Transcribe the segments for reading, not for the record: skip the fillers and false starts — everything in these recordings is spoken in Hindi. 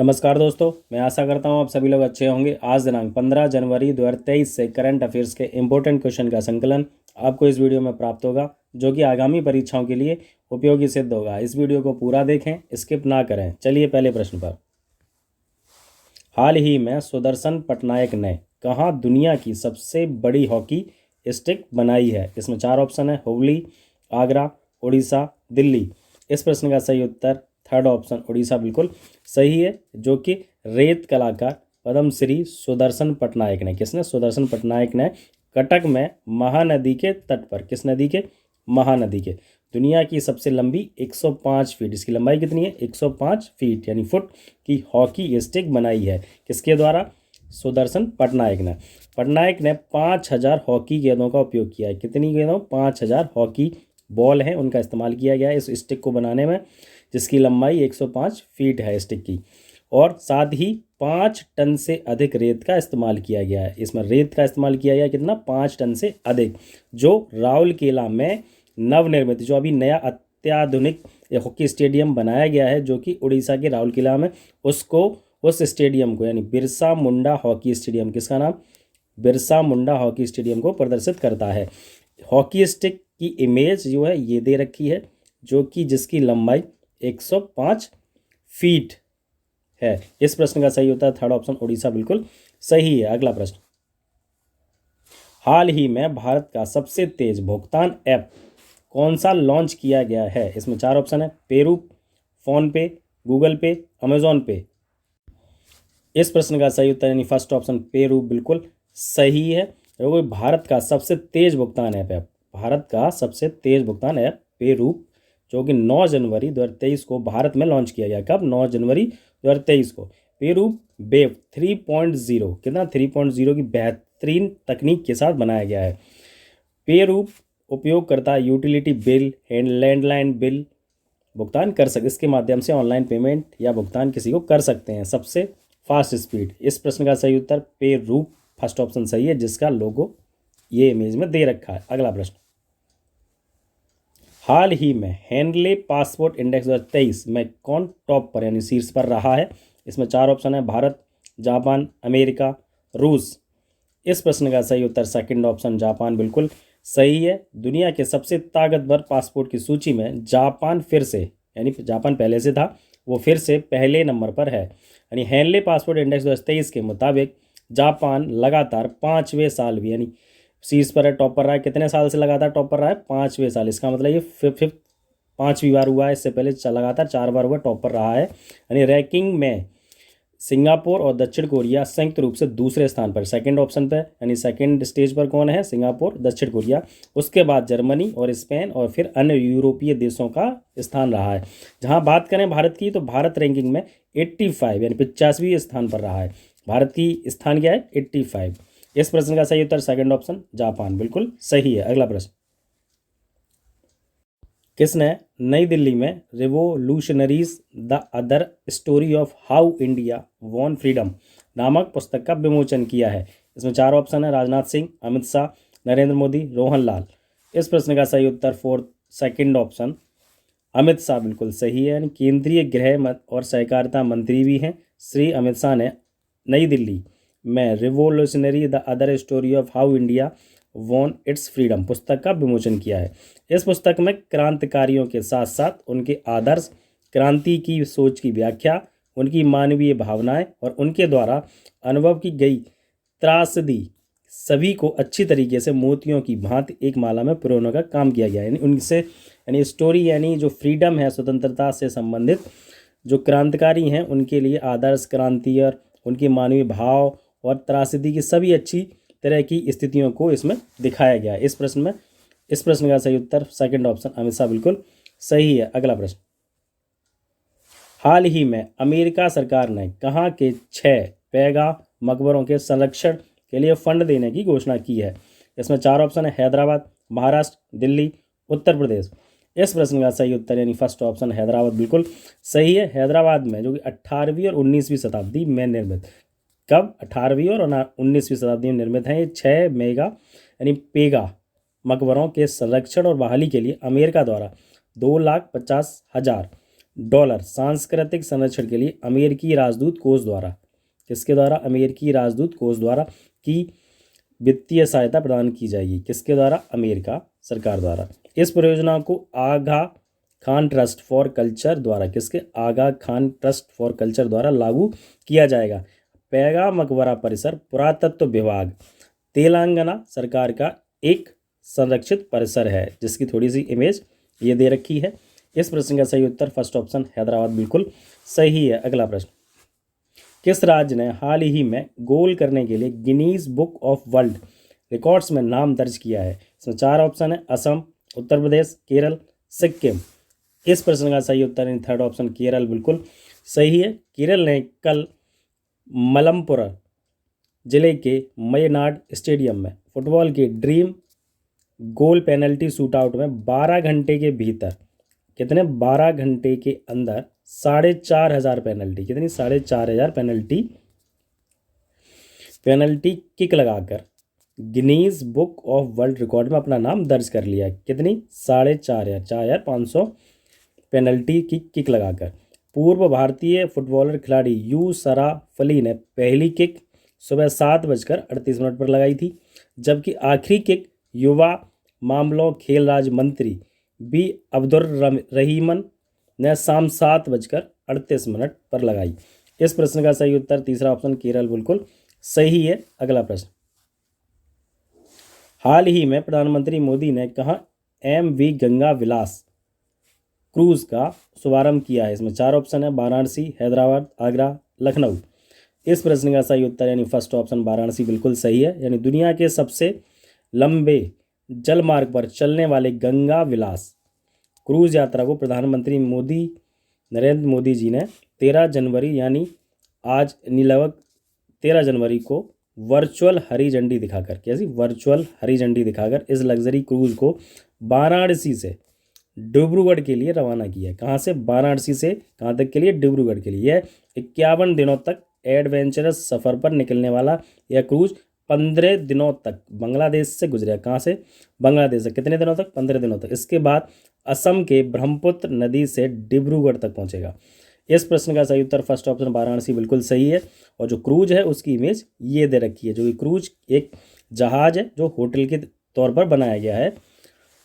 नमस्कार दोस्तों, मैं आशा करता हूँ आप सभी लोग अच्छे होंगे। आज दिनांक 15 जनवरी 2023 से करंट अफेयर्स के इम्पोर्टेंट क्वेश्चन का संकलन आपको इस वीडियो में प्राप्त होगा, जो कि आगामी परीक्षाओं के लिए उपयोगी सिद्ध होगा। इस वीडियो को पूरा देखें, स्किप ना करें। चलिए पहले प्रश्न पर। हाल ही में सुदर्शन पटनायक ने कहाँ दुनिया की सबसे बड़ी हॉकी स्टिक बनाई है? इसमें 4 ऑप्शन है: हुबली, आगरा, उड़ीसा, दिल्ली। इस प्रश्न का सही उत्तर थर्ड ऑप्शन उड़ीसा बिल्कुल सही है, जो कि रेत कलाकार पद्मश्री सुदर्शन पटनायक ने, किसने? सुदर्शन पटनायक ने कटक में महानदी के तट पर, किस नदी के? महानदी के, दुनिया की सबसे लंबी 105 फीट, इसकी लंबाई कितनी है? 105 फीट यानी फुट की हॉकी स्टिक बनाई है। किसके द्वारा? सुदर्शन पटनायक ने 5000 हॉकी गेंदों का उपयोग किया है। कितनी गेंदों? 5000 हॉकी बॉल हैं, उनका इस्तेमाल किया गया है इस स्टिक को बनाने में, जिसकी लंबाई 105 फीट है स्टिक की। और साथ ही 5 टन से अधिक रेत का इस्तेमाल किया गया है। इसमें रेत का इस्तेमाल किया गया कितना? 5 टन से अधिक, जो राउरकेला में नवनिर्मित, जो अभी नया अत्याधुनिक हॉकी स्टेडियम बनाया गया है, जो कि उड़ीसा के राउरकेला में, उसको, उस स्टेडियम को, यानी बिरसा मुंडा हॉकी स्टेडियम, किसका नाम? बिरसा मुंडा हॉकी स्टेडियम को प्रदर्शित करता है। हॉकी स्टिक की इमेज जो है ये दे रखी है, जो कि जिसकी लंबाई 105 फीट है। इस प्रश्न का सही होता है थर्ड ऑप्शन उड़ीसा बिल्कुल सही है। अगला प्रश्न। हाल ही में भारत का सबसे तेज भुगतान ऐप कौन सा लॉन्च किया गया है? इसमें 4 ऑप्शन है: पेरू, फोन पे, गूगल पे, अमेजॉन पे। इस प्रश्न का सही उत्तर यानी फर्स्ट ऑप्शन पेरू बिल्कुल सही है। क्योंकि भारत का सबसे तेज भुगतान ऐप है, भारत का सबसे तेज भुगतान ऐप पेरू, जो कि 9 जनवरी 2023 को भारत में लॉन्च किया गया। कब? 9 जनवरी 2023 को। पेरू वेव 3.0, कितना? 3.0 की बेहतरीन तकनीक के साथ बनाया गया है। पेरू उपयोगकर्ता यूटिलिटी बिल, लैंडलाइन बिल भुगतान कर सकते, इसके माध्यम से ऑनलाइन पेमेंट या भुगतान किसी को कर सकते हैं। सबसे फास्ट स्पीड। इस प्रश्न का सही उत्तर पेरू फर्स्ट ऑप्शन सही है, जिसका लोगो ये इमेज में दे रखा है। अगला प्रश्न। हाल ही में हेनले पासपोर्ट इंडेक्स 2023 में कौन टॉप पर यानी शीर्ष पर रहा है? इसमें 4 ऑप्शन है: भारत, जापान, अमेरिका, रूस। इस प्रश्न का सही उत्तर सेकंड ऑप्शन जापान बिल्कुल सही है। दुनिया के सबसे ताकतवर पासपोर्ट की सूची में जापान फिर से, यानी जापान पहले से था, वो फिर से पहले नंबर पर है। यानी हेनले पासपोर्ट इंडेक्स 2023 के मुताबिक जापान लगातार 5वें साल भी यानी शीर्ष पर है, टॉप पर रहा है। कितने साल से लगातार टॉप पर रहा है? 5वें साल। इसका मतलब ये फिफ्थ 5वीं बार हुआ है, इससे पहले लगातार 4 बार हुआ टॉप पर रहा है। यानी रैंकिंग में सिंगापुर और दक्षिण कोरिया संयुक्त रूप से दूसरे स्थान पर, सेकंड ऑप्शन पर, यानी सेकंड स्टेज पर कौन है? सिंगापुर, दक्षिण कोरिया। उसके बाद जर्मनी और स्पेन और फिर अन्य यूरोपीय देशों का स्थान रहा है। जहां बात करें भारत की, तो भारत रैंकिंग में 85 यानी 85वें स्थान पर रहा है। भारत की स्थान क्या है? 85। इस प्रश्न का सही उत्तर सेकंड ऑप्शन जापान बिल्कुल सही है। अगला प्रश्न। किसने नई दिल्ली में revolutionaries the other story of how India won freedom नामक पुस्तक का विमोचन किया है? इसमें 4 ऑप्शन है: राजनाथ सिंह, अमित शाह, नरेंद्र मोदी, रोहन लाल। इस प्रश्न का सही उत्तर fourth second option Amit Shah बिल्कुल सही है। यानी केंद्रीय गृह और सहकारिता मंत्री भी हैं श्री अमित शाह ने नई दिल्ली में revolutionary the other story of how India won it's freedom पुस्तक का विमोचन किया है। इस पुस्तक में क्रांतिकारियों के साथ साथ उनके आदर्श, क्रांति की सोच की व्याख्या, उनकी मानवीय भावनाएं और उनके द्वारा अनुभव की गई त्रासदी, सभी को अच्छी तरीके से मोतियों की भांति एक माला में पिरोने का काम किया गया है। यानी उनसे, यानी स्टोरी, यानी जो फ्रीडम है, स्वतंत्रता से संबंधित जो क्रांतिकारी हैं, उनके लिए आदर्श, क्रांति और उनके मानवीय भाव और त्रासदी की सभी अच्छी तरह की स्थितियों को इसमें दिखाया गया है। इस प्रश्न का सही उत्तर सेकंड ऑप्शन अमित शाह बिल्कुल सही है। अगला प्रश्न। हाल ही में अमेरिका सरकार ने कहाँ के 6 पैगा मकबरों के संरक्षण के लिए फंड देने की घोषणा की है? इसमें 4 ऑप्शन है: हैदराबाद, महाराष्ट्र, दिल्ली, उत्तर प्रदेश। इस प्रश्न का सही उत्तर यानी फर्स्ट ऑप्शन हैदराबाद बिल्कुल सही है। हैदराबाद में, जो कि 18वीं और 19वीं शताब्दी में निर्मित, कब? 18वीं और 19वीं शताब्दी में निर्मित हैं ये 6 मेगा यानी पेगा मकबरों के संरक्षण और बहाली के लिए अमेरिका द्वारा 2,50,000 डॉलर सांस्कृतिक संरक्षण के लिए अमेरिकी राजदूत कोष द्वारा, किसके द्वारा? अमेरिकी राजदूत कोष द्वारा की वित्तीय सहायता प्रदान की जाएगी। किसके द्वारा? अमेरिका सरकार द्वारा। इस परियोजना को आगा खान ट्रस्ट फॉर कल्चर द्वारा, किसके? आगा खान ट्रस्ट फॉर कल्चर द्वारा लागू किया जाएगा। पैगा मकबरा परिसर पुरातत्व विभाग तेलंगाना सरकार का एक संरक्षित परिसर है, जिसकी थोड़ी सी इमेज ये दे रखी है। इस प्रश्न का सही उत्तर फर्स्ट ऑप्शन हैदराबाद बिल्कुल सही है। अगला प्रश्न, किस राज्य ने हाल ही में गोल करने के लिए Guinness book of world records में नाम दर्ज किया है? इसमें 4 ऑप्शन है, असम, उत्तर प्रदेश, केरल, सिक्किम। इस प्रश्न का सही उत्तर यानी थर्ड ऑप्शन केरल बिल्कुल सही है। केरल ने कल मलप्पुरम जिले के मयनाड स्टेडियम में फुटबॉल के ड्रीम गोल पेनल्टी शूटआउट में 12 घंटे के भीतर, कितने? 12 घंटे के अंदर 4,500 पेनल्टी, कितनी? 4,500 पेनल्टी किक लगाकर Guinness book of world record में अपना नाम दर्ज कर लिया। कितनी? 4,500 पेनल्टी की किक लगाकर। पूर्व भारतीय फुटबॉलर खिलाड़ी यू सराफली ने पहली किक सुबह 7:38 पर लगाई थी, जबकि आखिरी किक युवा मामलों खेल राज्य मंत्री बी अब्दुल रहीमन ने शाम 7:38 पर लगाई। इस प्रश्न का सही उत्तर तीसरा ऑप्शन केरल बिल्कुल सही है। अगला प्रश्न, हाल ही में प्रधानमंत्री मोदी ने कहा MV गंगा विलास क्रूज का शुभारंभ किया है? इसमें 4 ऑप्शन है, वाराणसी, हैदराबाद, आगरा, लखनऊ। इस प्रश्न का सही उत्तर यानी फर्स्ट ऑप्शन वाराणसी बिल्कुल सही है। यानी दुनिया के सबसे लंबे जल मार्ग पर चलने वाले गंगा विलास क्रूज यात्रा को प्रधानमंत्री नरेंद्र मोदी जी ने 13 जनवरी यानी आज लगभग 13 जनवरी को वर्चुअल हरी झंडी दिखाकर, कैसी? वर्चुअल हरी झंडी दिखाकर इस लग्जरी क्रूज को वाराणसी से डिब्रूगढ़ के लिए रवाना किया। कहाँ से? वाराणसी से कहाँ तक के लिए? डिब्रूगढ़ के लिए। यह 51 दिनों तक एडवेंचरस सफ़र पर निकलने वाला यह क्रूज 15 दिनों तक बांग्लादेश से गुजरेगा। कहाँ से? बांग्लादेश से। कितने दिनों तक? 15 दिनों तक। इसके बाद असम के ब्रह्मपुत्र नदी से डिब्रूगढ़ तक पहुँचेगा। इस प्रश्न का सही उत्तर फर्स्ट ऑप्शन वाराणसी बिल्कुल सही है। और जो क्रूज है उसकी इमेज ये दे रखी है, जो कि क्रूज एक जहाज है जो होटल के तौर पर बनाया गया है।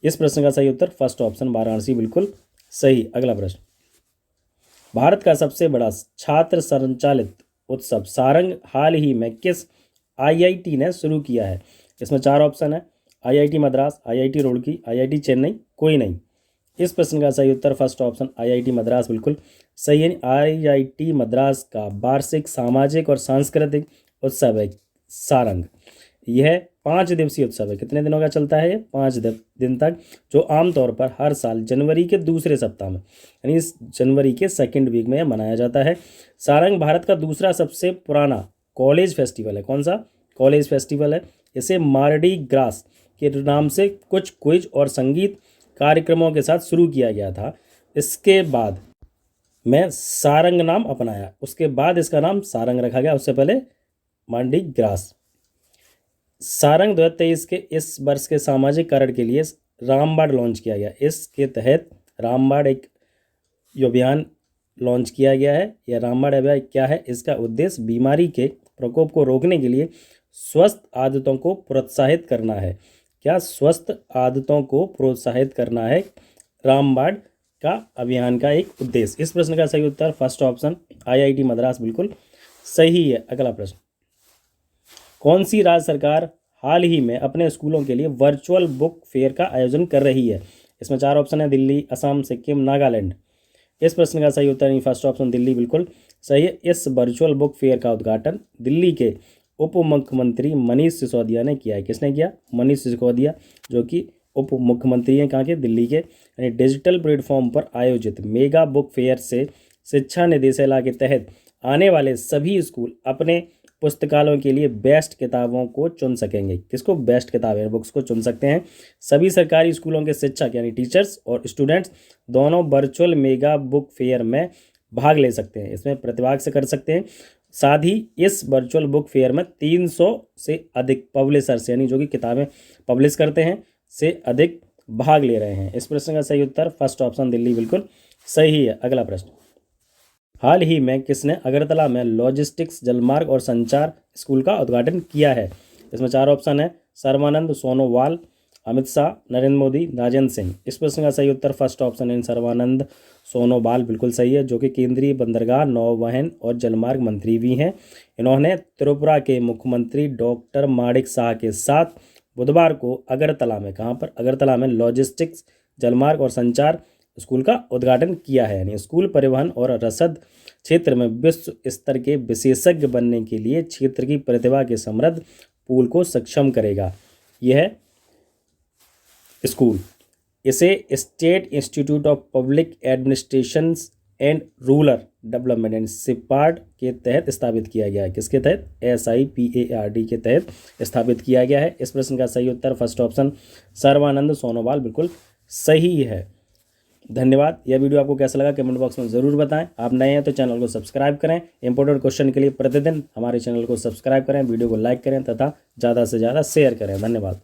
इस प्रश्न का सही उत्तर फर्स्ट ऑप्शन वाराणसी बिल्कुल सही। अगला प्रश्न, भारत का सबसे बड़ा छात्र संचालित उत्सव सारंग हाल ही में किस IIT ने शुरू किया है? इसमें 4 ऑप्शन है, IIT Madras, IIT Roorkee, IIT Chennai, कोई नहीं। इस प्रश्न का सही उत्तर फर्स्ट ऑप्शन IIT मद्रास बिल्कुल सही है। IIT मद्रास का वार्षिक सामाजिक और सांस्कृतिक उत्सव है सारंग। यह 5 दिवसीय उत्सव है। कितने दिनों का चलता है? 5 दिन तक, जो आमतौर पर हर साल जनवरी के दूसरे सप्ताह में यानी इस जनवरी के सेकेंड वीक में यह मनाया जाता है। सारंग भारत का दूसरा सबसे पुराना कॉलेज फेस्टिवल है। कौन सा? कॉलेज फेस्टिवल है। इसे मार्डी ग्रास के नाम से कुछ क्विज और संगीत कार्यक्रमों के साथ शुरू किया गया था। इसके बाद में सारंग नाम अपनाया, उसके बाद इसका नाम सारंग रखा गया, उससे पहले मार्डी ग्रास। सारंग 2023 के इस वर्ष के सामाजिक कारण के लिए रामबाड़ लॉन्च किया गया। इसके तहत रामबाड़ एक अभियान लॉन्च किया गया है। यह रामबाड़ अभियान क्या है? इसका उद्देश्य बीमारी के प्रकोप को रोकने के लिए स्वस्थ आदतों को प्रोत्साहित करना है। क्या? स्वस्थ आदतों को प्रोत्साहित करना है रामबाड़ का अभियान का एक उद्देश्य। इस प्रश्न का सही उत्तर फर्स्ट ऑप्शन IIT मद्रास बिल्कुल सही है। अगला प्रश्न, कौन सी राज्य सरकार हाल ही में अपने स्कूलों के लिए वर्चुअल बुक फेयर का आयोजन कर रही है? इसमें 4 ऑप्शन है, दिल्ली, असम, सिक्किम, नागालैंड। इस प्रश्न का सही उत्तर फर्स्ट ऑप्शन दिल्ली बिल्कुल सही है। इस वर्चुअल बुक फेयर का उद्घाटन दिल्ली के उप मुख्यमंत्री मनीष सिसोदिया ने किया है। किसने किया? मनीष सिसोदिया, जो कि उप मुख्यमंत्री हैं कहाँ के? दिल्ली के। यानी डिजिटल प्लेटफॉर्म पर आयोजित मेगा बुक फेयर से शिक्षा निदेशालय के तहत आने वाले सभी स्कूल अपने पुस्तकालयों के लिए बेस्ट किताबों को चुन सकेंगे। किसको? बेस्ट किताबें, बुक्स को चुन सकते हैं। सभी सरकारी स्कूलों के शिक्षक यानी टीचर्स और स्टूडेंट्स दोनों वर्चुअल मेगा बुक फेयर में भाग ले सकते हैं, इसमें प्रतिभाग से कर सकते हैं। साथ ही इस वर्चुअल बुक फेयर में 300 से अधिक पब्लिशर्स यानी जो कि किताबें पब्लिश करते हैं से अधिक भाग ले रहे हैं। इस प्रश्न का सही उत्तर फर्स्ट ऑप्शन दिल्ली बिल्कुल सही है। अगला प्रश्न, हाल ही में किसने अगरतला में लॉजिस्टिक्स जलमार्ग और संचार स्कूल का उद्घाटन किया है? इसमें चार ऑप्शन है, सर्बानंद सोनोवाल, अमित शाह, नरेंद्र मोदी, राजेंद्र सिंह। इस प्रश्न का सही उत्तर फर्स्ट ऑप्शन है सर्बानंद सोनोवाल बिल्कुल सही है, जो कि केंद्रीय बंदरगाह, नौवहन और जलमार्ग मंत्री भी हैं। इन्होंने त्रिपुरा के मुख्यमंत्री डॉक्टर माणिक शाह के साथ बुधवार को अगरतला में, कहाँ पर? अगरतला में लॉजिस्टिक्स जलमार्ग और संचार स्कूल का उद्घाटन किया है। यानी स्कूल परिवहन और रसद क्षेत्र में विश्व स्तर के विशेषज्ञ बनने के लिए क्षेत्र की प्रतिभा के समृद्ध पूल को सक्षम करेगा यह स्कूल। इसे State Institute of Public Administration and Rural Development and SIPARD के तहत स्थापित किया गया है। किसके तहत? SIPARD के तहत स्थापित किया गया है। इस प्रश्न का सही उत्तर फर्स्ट ऑप्शन सर्बानंद सोनोवाल बिल्कुल सही है। धन्यवाद। यह वीडियो आपको कैसा लगा कमेंट बॉक्स में ज़रूर बताएं। आप नए हैं तो चैनल को सब्सक्राइब करें। इंपॉर्टेंट क्वेश्चन के लिए प्रतिदिन हमारे चैनल को सब्सक्राइब करें, वीडियो को लाइक करें तथा ज़्यादा से ज़्यादा शेयर करें। धन्यवाद।